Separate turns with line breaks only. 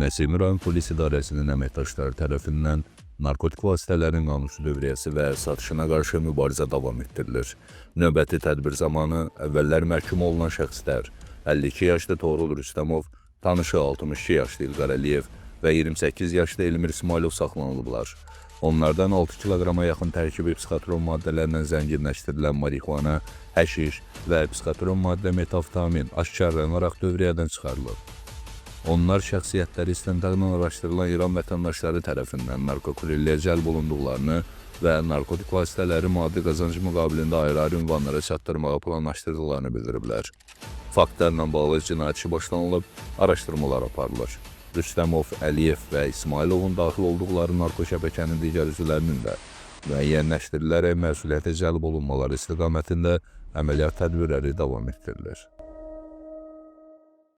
Nəsimi rayon polis idarəsinin əməkdaşları tərəfindən narkotik vasitələrin qanunsuz dövriyyəsi və satışına qarşı mübarizə davam etdirilir. Növbəti tədbir zamanı əvvəllər məhkum olunan şəxslər 52 yaşlı Toğrul Rüstəmov, tanışı 62 yaşlı İlqar Əliyev və 28 yaşlı Elmir İsmailov saxlanılıblar. Onlardan 6 kiloqrama yaxın tərkibi psixotron maddələrlə zənginləşdirilən marixuana, həşiş və psixotron maddə metaftamin aşkarlanaraq dövriyyədən çıxarılıb. Onlar şəxsiyyətləri istintaqla araşdırılan İran vətəndaşları tərəfindən narkokurirliyə cəlb olunduqlarını və narkotik vasitələri maddi qazancı müqabilində ayrı-ayrı ünvanlara çatdırmağı planlaşdırdıqlarını bildiriblər. Faktlarla bağlı cinayət işi başlanılıb, araşdırmalar aparılır. Rüstəmov, Əliyev və İsmailovun daxil olduqları narko şəbəkənin digər üzvlərinin də müəyyənləşdirilərək məsuliyyətə cəlb olunmaları istiqamətində əməliyyat tədbirləri davam etdirilir.